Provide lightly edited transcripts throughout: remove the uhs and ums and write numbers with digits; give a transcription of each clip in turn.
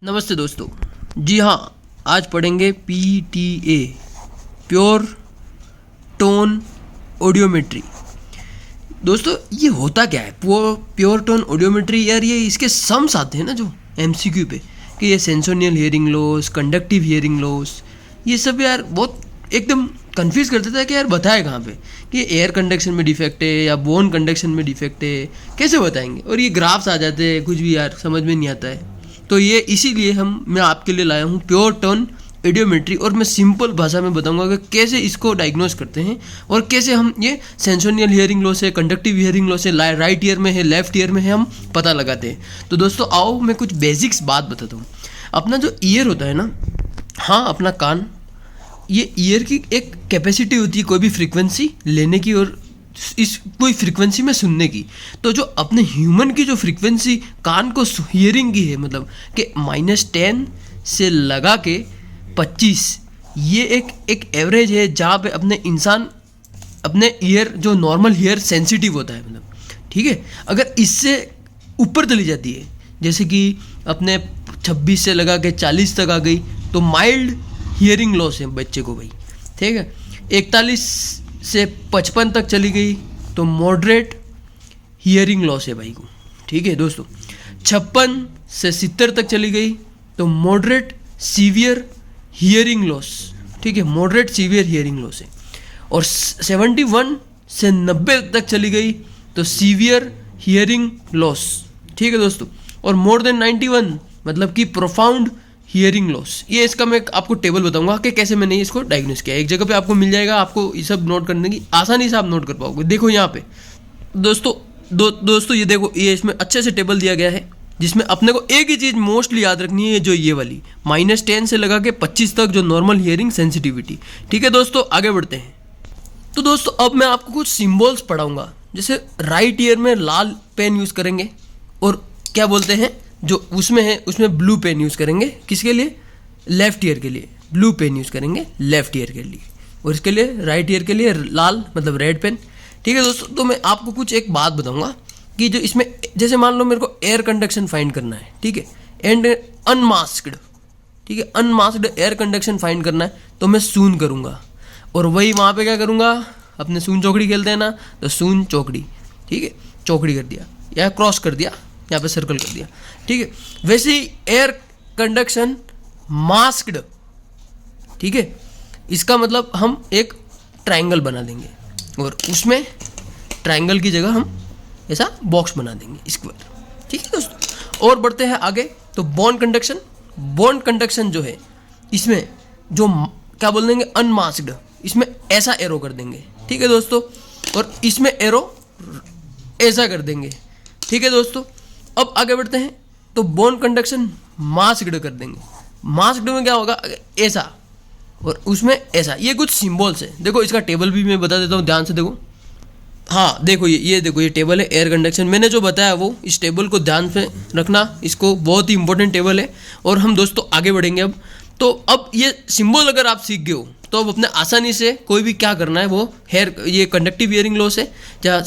नमस्ते दोस्तों। जी हाँ, आज पढ़ेंगे PTA प्योर टोन ऑडियोमेट्री। दोस्तों ये होता क्या है वो प्योर टोन ऑडियोमेट्री? यार ये इसके सम्स आते हैं ना जो MCQ पे, कि ये sensorineural hearing loss, conductive hearing loss, ये सब यार बहुत एकदम कंफ्यूज कर देता है कि यार बताए कहाँ पे कि एयर कंडक्शन में डिफेक्ट है या बोन कंडक्शन में डिफेक्ट है, कैसे बताएंगे? और ये ग्राफ्स आ जाते हैं, कुछ भी यार समझ में नहीं आता है। तो ये इसीलिए मैं आपके लिए लाया हूँ प्योर टोन ऑडियोमेट्री, और मैं सिंपल भाषा में बताऊंगा कि कैसे इसको डायग्नोस करते हैं और कैसे हम ये सेंसोनियल हियरिंग लॉस है, कंडक्टिव हियरिंग लॉस है, राइट ईयर में है, लेफ्ट ईयर में है, हम पता लगाते हैं। तो दोस्तों आओ मैं कुछ बेसिक्स बात बताता हूँ। अपना जो ईयर होता है ना, हाँ अपना कान, ये ईयर की एक कैपेसिटी होती है कोई भी फ्रीक्वेंसी लेने की और इस कोई फ्रीक्वेंसी में सुनने की। तो जो अपने ह्यूमन की जो फ्रीक्वेंसी कान को हियरिंग की है, मतलब कि -10 से लगा के 25, ये एक एवरेज है जहाँ पे अपने इंसान अपने ईयर जो नॉर्मल ईयर सेंसिटिव होता है, मतलब ठीक है। अगर इससे ऊपर चली जाती है, जैसे कि अपने 26 से लगा के 40 तक आ गई, तो माइल्ड हियरिंग लॉस है बच्चे को भाई, ठीक है। 41 से 55 तक चली गई तो मॉडरेट हियरिंग लॉस है भाई को, ठीक है दोस्तों। 56 से 70 तक चली गई तो मॉडरेट सीवियर हियरिंग लॉस, ठीक है, मॉडरेट सीवियर हियरिंग लॉस है। और 71 से 90 तक चली गई तो सीवियर हियरिंग लॉस, ठीक है दोस्तों। और मोर देन 91 मतलब कि प्रोफाउंड हियरिंग लॉस। ये इसका मैं आपको टेबल बताऊंगा कि कैसे मैंने इसको डायग्नोस किया। एक जगह पे आपको मिल जाएगा, आपको ये सब नोट करने की आसानी से आप नोट कर पाओगे। देखो यहाँ पे दोस्तों ये देखो, ये इसमें अच्छे से टेबल दिया गया है जिसमें अपने को एक ही चीज़ मोस्टली याद रखनी है, जो ये वाली -10 से लगा के 25 तक जो नॉर्मल हियरिंग सेंसिटिविटी, ठीक है दोस्तों। आगे बढ़ते हैं। तो दोस्तों अब मैं आपको कुछ सिम्बॉल्स पढ़ाऊंगा। जैसे राइट ईयर में लाल पेन यूज़ करेंगे, और क्या बोलते हैं जो उसमें है उसमें ब्लू पेन यूज़ करेंगे। किसके लिए? लेफ्ट ईयर के लिए ब्लू पेन यूज़ करेंगे, लेफ्ट ईयर के लिए। और इसके लिए राइट ईयर के लिए लाल मतलब रेड पेन, ठीक है दोस्तों। तो मैं आपको कुछ एक बात बताऊंगा कि जो इसमें, जैसे मान लो मेरे को एयर कंडक्शन फाइंड करना है, ठीक है, एंड अनमास्क्ड, ठीक है, अनमास्क्ड एयर कंडक्शन फाइंड करना है, तो मैं सून करूँगा। और वही वहाँ पे क्या करूँगा, अपने सून चौकड़ी खेलते हैं ना, तो सून चौकड़ी, ठीक है, चौकड़ी कर दिया या क्रॉस कर दिया, यहाँ पे सर्कल कर दिया, ठीक है। वैसे ही एयर कंडक्शन मास्क्ड, ठीक है, इसका मतलब हम एक ट्रायंगल बना देंगे और उसमें ट्रायंगल की जगह हम ऐसा बॉक्स बना देंगे, स्क्वायर, ठीक है दोस्तों। और बढ़ते हैं आगे। तो बॉन्ड कंडक्शन जो है, इसमें जो क्या बोल देंगे, अनमास्क्ड, इसमें ऐसा एरो कर देंगे, ठीक है दोस्तों। और इसमें एरो ऐसा कर देंगे, ठीक है दोस्तों। अब आगे बढ़ते हैं। तो बोन कंडक्शन मास्क्ड कर देंगे। मास्क्ड में क्या होगा, ऐसा, और उसमें ऐसा। ये कुछ सिंबल्स है। देखो इसका टेबल भी मैं बता देता हूँ, ध्यान से देखो। हाँ देखो, ये देखो, ये टेबल है एयर कंडक्शन। मैंने जो बताया वो, इस टेबल को ध्यान से रखना, इसको बहुत ही इंपॉर्टेंट टेबल है। और हम दोस्तों आगे बढ़ेंगे अब। तो अब ये सिंबल अगर आप सीख गए हो तो अब अपने आसानी से कोई भी क्या करना है, वो ये कंडक्टिव हियरिंग लॉस है या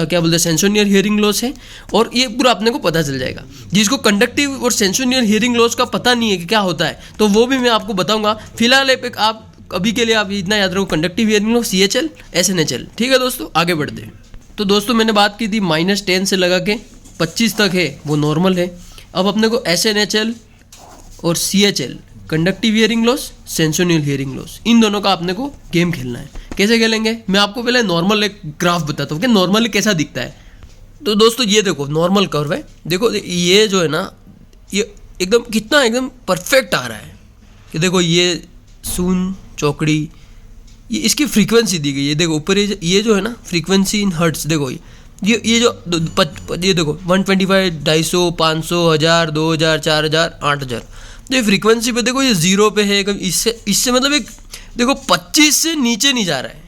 क्या बोलते हैं सेंसोनियल हियरिंग लॉस है, और ये पूरा अपने को पता चल जाएगा। जिसको कंडक्टिव और सेंसोनियल हियरिंग लॉस का पता नहीं है कि क्या होता है, तो वो भी मैं आपको बताऊंगा। फिलहाल आप अभी के लिए आप इतना याद रखो, conductive hearing loss CHL SNHL, ठीक है दोस्तों। आगे बढ़ते हैं। तो दोस्तों मैंने बात की थी -10 से लगा के 25 तक है वो नॉर्मल है। अब अपने को SNHL और CHL, conductive hearing loss, sensorineural hearing loss, इन दोनों का अपने को गेम खेलना है। कैसे खेलेंगे, मैं आपको पहले नॉर्मल एक ग्राफ बताता हूँ कि नॉर्मली कैसा दिखता है। तो दोस्तों ये देखो नॉर्मल कर्व है, देखो ये जो है ना, ये एकदम कितना एकदम परफेक्ट आ रहा है कि देखो ये सून चौकड़ी, ये इसकी फ्रीक्वेंसी दी गई है। देखो ऊपर ये जो है ना फ्रीक्वेंसी इन हर्ट्स, देखो ये ये देखो 125, 250, 500, 1000, 2000, 4000, 8000। तो ये फ्रीक्वेंसी पे देखो, ये 0 पे है। इससे मतलब एक देखो 25 से नीचे नहीं जा रहा है,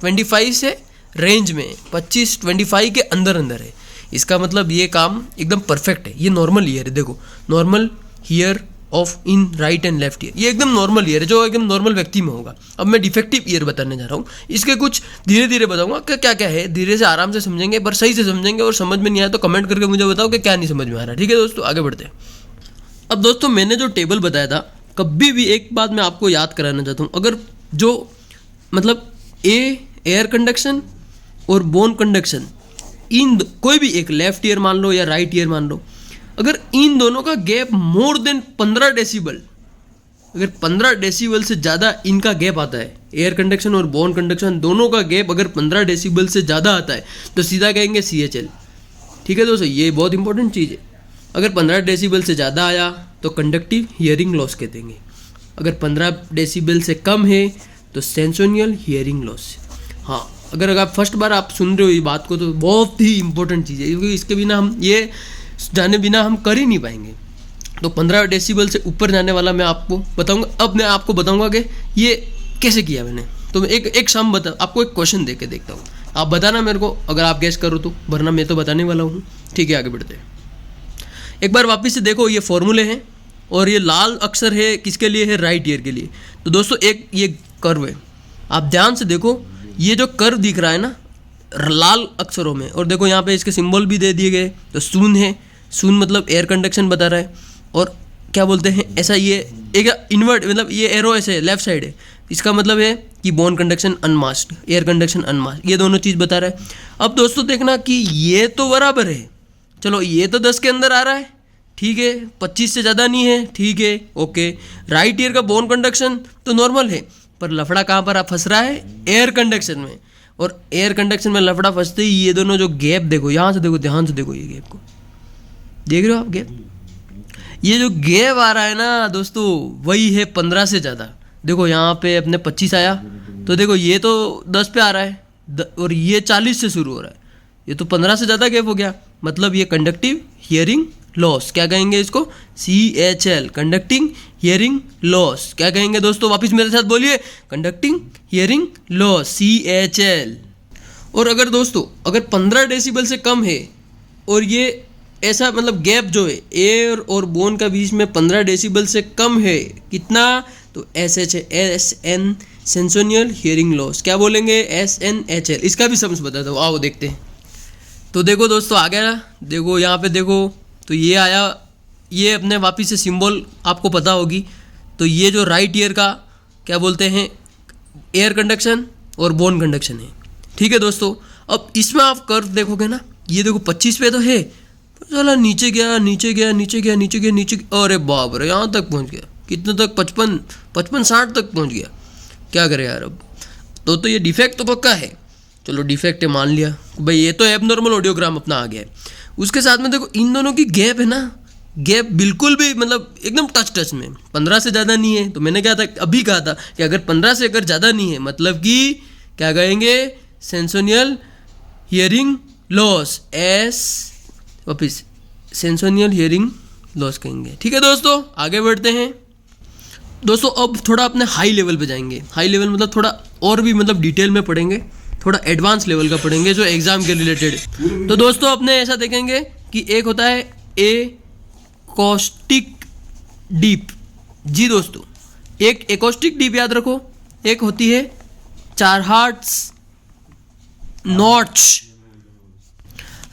25 से रेंज में, 25 के अंदर है। इसका मतलब ये काम एकदम परफेक्ट है। ये नॉर्मल ईयर है, देखो normal year of in right and left ear, ये एकदम नॉर्मल ईयर है जो एकदम नॉर्मल व्यक्ति में होगा। अब मैं डिफेक्टिव ईयर बताने जा रहा हूँ। इसके कुछ धीरे धीरे बताऊंगा कि क्या क्या है, धीरे से आराम से समझेंगे, पर सही से समझेंगे। और समझ में नहीं आया तो कमेंट करके मुझे बताओ कि क्या नहीं समझ में आ रहा है, ठीक है दोस्तों। आगे बढ़ते हैं। अब दोस्तों मैंने जो टेबल बताया था, कभी भी एक बात मैं आपको याद कराना चाहता हूँ, अगर जो मतलब एयर कंडक्शन और बोन कंडक्शन, कोई भी एक लेफ्ट ईयर मान लो या राइट ईयर मान लो, अगर इन दोनों का गैप मोर देन 15 डेसिबल, अगर 15 डेसिबल से ज़्यादा इनका गैप आता है, एयर कंडक्शन और बोन कंडक्शन दोनों का गैप अगर 15 डेसिबल से ज़्यादा आता है तो सीधा कहेंगे CHL। ठीक है दोस्तों, ये बहुत इंपॉर्टेंट चीज़ है। अगर 15 डेसिबल से ज़्यादा आया तो कंडक्टिव हियरिंग लॉस कहते हैं। अगर 15 डेसिबल से कम है तो सेंसोनियल हियरिंग लॉस। हाँ, अगर आप फर्स्ट बार आप सुन रहे हो ये बात को तो बहुत ही इंपॉर्टेंट चीज़ है, क्योंकि इसके बिना हम ये जाने बिना हम कर ही नहीं पाएंगे। तो 15 डेसिबल से ऊपर जाने वाला मैं आपको बताऊंगा। अब मैं आपको बताऊंगा कि ये कैसे किया मैंने। तो मैं एक शाम आपको एक क्वेश्चन दे के देखता हूँ, आप बताना मेरे को, अगर आप गैस करो तो, वरना मैं तो बताने वाला हूँ। ठीक है, आगे बढ़ते हैं। एक बार वापस से देखो, ये फॉर्मूले हैं और ये लाल अक्षर है किसके लिए है, राइट ईयर के लिए। तो दोस्तों एक ये कर्व है, आप ध्यान से देखो, ये जो कर्व दिख रहा है ना लाल अक्षरों में, और देखो यहाँ पे इसके सिंबल भी दे दिए गए। तो शून्य है, शून्य मतलब एयर कंडक्शन बता रहा है, और क्या बोलते हैं ऐसा, ये एक इन्वर्ट मतलब ये एरो ऐसे लेफ्ट साइड है, इसका मतलब है कि बोन कंडक्शन अनमास्क्ड, एयर कंडक्शन अनमास्क्ड, ये दोनों चीज़ बता रहा है। अब दोस्तों देखना कि ये तो बराबर है, चलो ये तो 10 के अंदर आ रहा है, ठीक है, 25 से ज़्यादा नहीं है, ठीक है, ओके। राइट ईयर का बोन कंडक्शन तो नॉर्मल है, पर लफड़ा कहाँ पर आप फंस रहा है, एयर कंडक्शन में। और एयर कंडक्शन में लफड़ा फंसते ही ये दोनों जो गैप देखो, यहाँ से देखो, ध्यान से देखो, ये गैप को देख रहे हो आप, गैप, ये जो गैप आ रहा है ना दोस्तों वही है 15 से ज़्यादा। देखो यहाँ पे अपने 25 आया, तो देखो ये तो 10 पे आ रहा है, और ये 40 से शुरू हो रहा है, ये तो 15 से ज़्यादा गैप हो गया, मतलब ये कंडक्टिव हियरिंग लॉस, क्या कहेंगे इसको, CHL, कंडक्टिंग हियरिंग लॉस। क्या कहेंगे दोस्तों, वापस मेरे साथ बोलिए, कंडक्टिंग हियरिंग लॉस, CHL। और अगर दोस्तों अगर 15 डेसिबल से कम है और ये ऐसा मतलब गैप जो है एयर और बोन का बीच में 15 डेसिबल से कम है, कितना, तो SH है, SN, सेंसोनियल हियरिंग लॉस। क्या बोलेंगे, SNHL। इसका भी समझ बता दो, आओ देखते हैं। तो देखो दोस्तों आ गया, देखो यहाँ पे देखो, तो ये आया, ये अपने वापिस से सिंबल आपको पता होगी। तो ये जो राइट ईयर का क्या बोलते हैं, एयर कंडक्शन और बोन कंडक्शन है, ठीक है दोस्तों। अब इसमें आप कर्व देखोगे ना, ये देखो 25 पे तो है, चला नीचे गया, नीचे गया, नीचे गया, नीचे गया, नीचे, अरे बाप रे, यहाँ तक पहुँच गया, कितने तक, 55-60 तक पहुँच गया। क्या करें यार अब, तो ये डिफेक्ट तो पक्का है, चलो डिफेक्ट है मान लिया भाई, ये तो एबनॉर्मल ऑडियोग्राम अपना आ गया है। उसके साथ में देखो इन दोनों की गैप है ना, गैप बिल्कुल भी मतलब एकदम टच में, 15 से ज़्यादा नहीं है। तो मैंने क्या था, अभी कहा था कि अगर 15 से अगर ज़्यादा नहीं है, मतलब कि क्या कहेंगे, सेंसोनियल हियरिंग लॉस, वापिस सेंसोनियल हियरिंग लॉस कहेंगे। ठीक है दोस्तों, आगे बढ़ते हैं। दोस्तों अब थोड़ा अपने हाई लेवल पे जाएंगे। हाई लेवल मतलब थोड़ा और भी मतलब डिटेल में पढ़ेंगे, थोड़ा एडवांस लेवल का पढ़ेंगे जो एग्जाम के रिलेटेड है। तो दोस्तों अपने ऐसा देखेंगे कि एक होता है एकॉस्टिक डीप। जी दोस्तों, एक एकॉस्टिक डीप याद रखो, एक होती है चारहार्ट्स नॉट्स।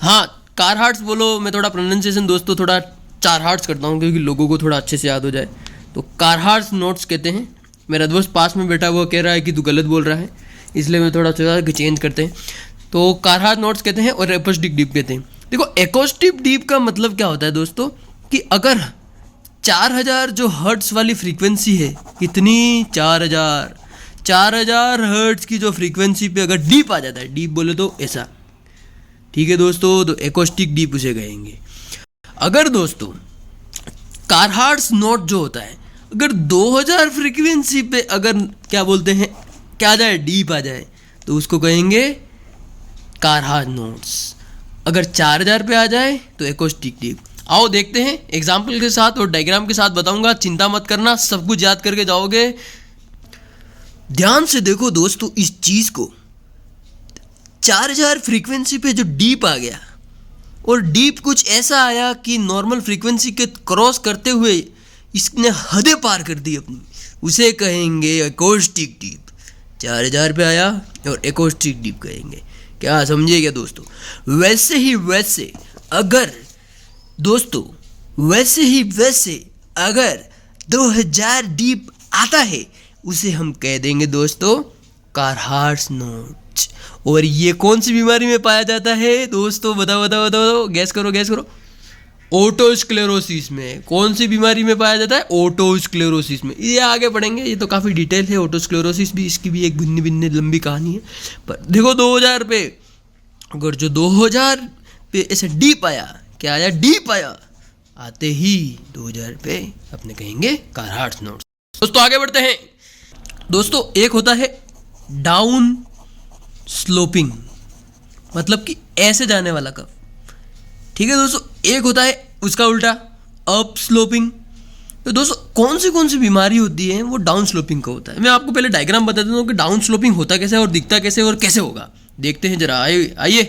हाँ, कारहार्ट्स बोलो, मैं थोड़ा प्रोनाउंसिएशन दोस्तों थोड़ा चारहार्ट्स करता हूँ क्योंकि लोगों को थोड़ा अच्छे से याद हो जाए। तो कारहार्ट्स नोट्स कहते हैं। मेरा दोस्त पास में बैठा हुआ कह रहा है कि तू गलत बोल रहा है, इसलिए मैं थोड़ा चेंज करते हैं। तो कारहार्ट्स नोट्स कहते हैं और एकॉस्टिक डीप कहते हैं। देखो एकॉस्टिक डीप का मतलब क्या होता है दोस्तों, कि अगर 4000 जो हर्ट्स वाली फ्रीक्वेंसी है, कितनी, 4000 हर्ट्स की जो फ्रीक्वेंसी पे अगर डीप आ जाता है, डीप बोले तो ऐसा, ठीक है दोस्तों, तो एकॉस्टिक डीप उसे कहेंगे। अगर दोस्तों कारहार्ट्स नोट जो होता है, अगर 2000 फ्रीक्वेंसी पे अगर क्या बोलते हैं, क्या आ जाए, डीप आ जाए, तो उसको कहेंगे कारहार्ट्स नोट्स। अगर 4000 पे आ जाए तो एकॉस्टिक डीप। आओ देखते हैं एग्जाम्पल के साथ और डायग्राम के साथ बताऊंगा, चिंता मत करना, सब कुछ याद करके जाओगे। ध्यान से देखो दोस्तों इस चीज को, 4000 फ्रीक्वेंसी पे जो डीप आ गया, और डीप कुछ ऐसा आया कि नॉर्मल फ्रीक्वेंसी के क्रॉस करते हुए इसने हदें पार कर दी अपनी, उसे कहेंगे एकॉस्टिक डीप। 4000 पे आया और एकॉस्टिक डीप कहेंगे। क्या समझे क्या दोस्तों? वैसे ही वैसे अगर 2000 डीप आता है उसे हम कह देंगे दोस्तों कारहार्ट्स नोच। और ये कौन सी बीमारी में पाया जाता है दोस्तों? बताओ बताओ बताओ, गैस करो गैस करो। ओटोस्क्लेरोसिस में। कौन सी बीमारी में पाया जाता है? ओटोस्क्लेरोसिस में। ये आगे पढ़ेंगे, ये तो काफ़ी डिटेल है। ओटोस्क्लेरोसिस भी, इसकी भी एक भिन्न भिन्न लंबी कहानी है। पर देखो 2000 पे, अगर जो 2000 पे ऐसे डीप आया, क्या आया? डीप आया, आते ही 2000 पे अपने कहेंगे कारहार्ट्स नोच। दोस्तों आगे बढ़ते हैं। दोस्तों एक होता है डाउन स्लोपिंग, मतलब कि ऐसे जाने वाला कफ, ठीक है दोस्तों। एक होता है उसका उल्टा अप स्लोपिंग। तो दोस्तों कौन सी बीमारी होती है वो डाउन स्लोपिंग का होता है? मैं आपको पहले डायग्राम बता देता हूँ कि डाउन स्लोपिंग होता कैसे और दिखता कैसे और कैसे होगा। देखते हैं जरा, आइए।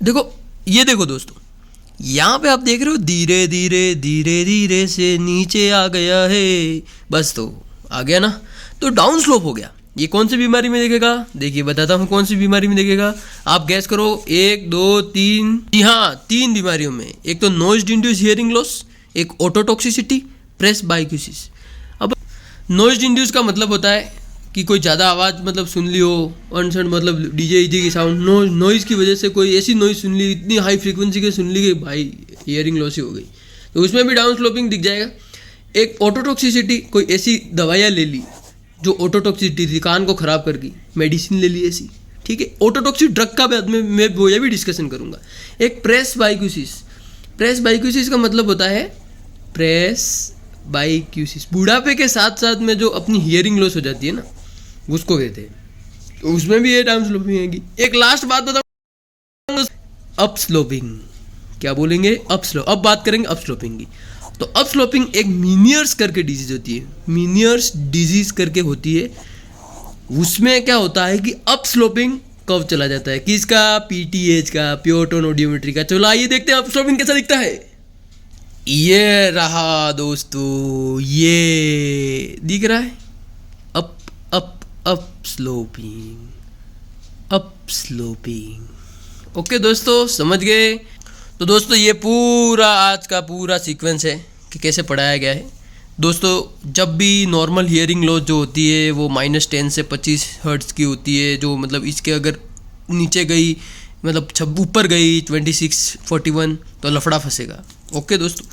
देखो ये देखो दोस्तों, यहाँ पे आप देख रहे हो धीरे धीरे धीरे धीरे से नीचे आ गया है, बस तो आ गया ना, तो डाउन स्लोप हो गया। ये कौन सी बीमारी में देखेगा? देखिए बताता हूँ कौन सी बीमारी में देखेगा। आप गैस करो, 1 2 3। जी हाँ, 3 बीमारियों में। एक तो नॉइज इंड्यूस हियरिंग लॉस, एक ओटोटॉक्सिसिटी, प्रेसबाइक्यूसिस। अब नॉइज इंड्यूस का मतलब होता है कि कोई ज़्यादा आवाज़ मतलब सुन ली हो, अनसन मतलब डीजे की साउंड, नॉइज़ की वजह से कोई ऐसी नॉइज़ सुन ली, इतनी हाई फ्रीक्वेंसी के सुन ली कि भाई हियरिंग लॉस ही हो गई, तो उसमें भी डाउन स्लोपिंग दिख जाएगा। एक ओटोटॉक्सिसिटी, कोई ऐसी दवाइयाँ ले ली जो ओटोटॉक्सिसिटी थी, कान को ख़राब कर गई, मेडिसिन ले ली ऐसी, ठीक है। ओटोटॉक्सिक ड्रग का बाद में मैं वो ये भी डिस्कशन करूँगा। एक प्रेसबाइक्यूसिस। प्रेसबाइक्यूसिस का मतलब होता है प्रेसबाइक्यूसिस, बुढ़ापे के साथ साथ में जो अपनी हियरिंग लॉस हो जाती है ना, उसको कहते हैं, तो उसमें भी ये डाउन स्लोपिंग आएगी। एक लास्ट बात बताऊँ, अप स्लोपिंग। क्या बोलेंगे? Up slow. अब बात करेंगे अप स्लोपिंग की। तो अप स्लोपिंग एक मीनियर्स करके डिजीज होती है, मीनियर्स डिजीज करके होती है। उसमें क्या होता है कि अप स्लोपिंग कब चला जाता है? किसका? पीटीएच का, प्योर टोन ऑडियोमेट्री का। चलो आइए देखते हैं अप स्लोपिंग कैसा दिखता है। ये रहा दोस्तों, ये दिख रहा है up up up sloping, up sloping. Okay दोस्तों, समझ गए? तो दोस्तों ये पूरा आज का पूरा सीक्वेंस है कि कैसे पढ़ाया गया है। दोस्तों जब भी नॉर्मल हियरिंग लॉस जो होती है वो -10 से 25 हर्ट्ज़ की होती है, जो मतलब इसके अगर नीचे गई, मतलब ऊपर गई 26 41 तो लफड़ा फंसेगा। ओके दोस्तों,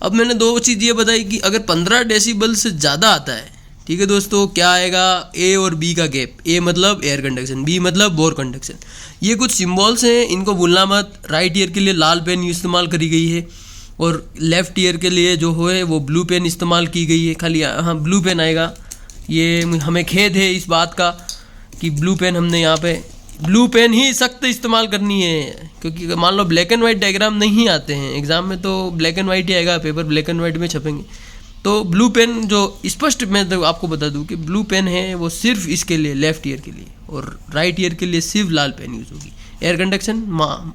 अब मैंने 2 चीज़ ये बताई कि अगर 15 डेसिबल से ज़्यादा आता है, ठीक है दोस्तों, क्या आएगा? ए और बी का गैप। ए मतलब एयर कंडक्शन, बी मतलब बोर कंडक्शन। ये कुछ सिम्बॉल्स हैं, इनको भूलना मत। राइट ईयर के लिए लाल पेन इस्तेमाल करी गई है और लेफ़्ट ईयर के लिए जो है वो ब्लू पेन इस्तेमाल की गई है। खाली हाँ ब्लू पेन आएगा। ये हमें खेद है इस बात का कि ब्लू पेन हमने यहाँ पे ब्लू पेन ही सख्त इस्तेमाल करनी है, क्योंकि मान लो ब्लैक एंड वाइट डायग्राम नहीं आते हैं एग्ज़ाम में, तो ब्लैक एंड वाइट ही आएगा, पेपर ब्लैक एंड वाइट में छपेंगे। तो ब्लू पेन जो स्पष्ट मैं तो आपको बता दूं कि ब्लू पेन है वो सिर्फ इसके लिए लेफ़्ट ईयर के लिए, और राइट ईयर के लिए सिर्फ लाल पेन यूज़ होगी। Air conduction,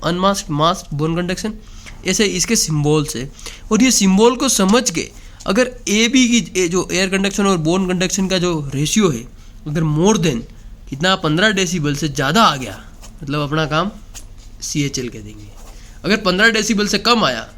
unmask, mask, bone conduction, ऐसे इसके सिम्बॉल्स है। और ये सिम्बॉल को समझ के अगर ए बी की जो एयर कंडक्शन और बोन कंडक्शन का जो रेशियो है, अगर मोर देन कितना 15 डेसिबल से ज़्यादा आ गया, मतलब अपना काम CHL कह देंगे। अगर 15 डेसिबल से कम आया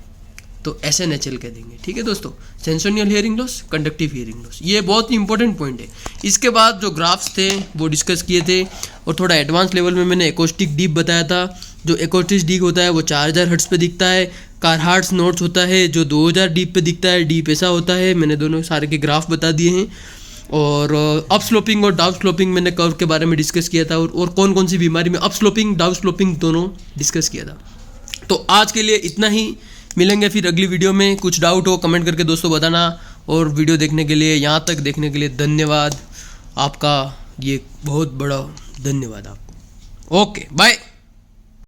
तो SNHL कह देंगे। ठीक है दोस्तों, sensorineural hearing loss, conductive hearing loss, ये बहुत ही इंपॉर्टेंट पॉइंट है। इसके बाद जो ग्राफ्स थे वो डिस्कस किए थे, और थोड़ा एडवांस लेवल में मैंने एकोस्टिक डीप बताया था। जो एकोस्टिक डीप होता है वो 4000 हर्ट्ज पे दिखता है। कारहार्ट्स नोट्स होता है जो 2000 डीप पे दिखता है। डीप ऐसा होता है, मैंने दोनों सारे के ग्राफ बता दिए हैं। और अप स्लोपिंग और डाउन स्लोपिंग मैंने कर्व के बारे में डिस्कस किया था, और कौन कौन सी बीमारी में अप स्लोपिंग डाउन स्लोपिंग दोनों डिस्कस किया था। तो आज के लिए इतना ही, मिलेंगे फिर अगली वीडियो में। कुछ डाउट हो कमेंट करके दोस्तों बताना, और वीडियो देखने के लिए, यहाँ तक देखने के लिए धन्यवाद आपका, ये बहुत बड़ा धन्यवाद आपको। Okay bye.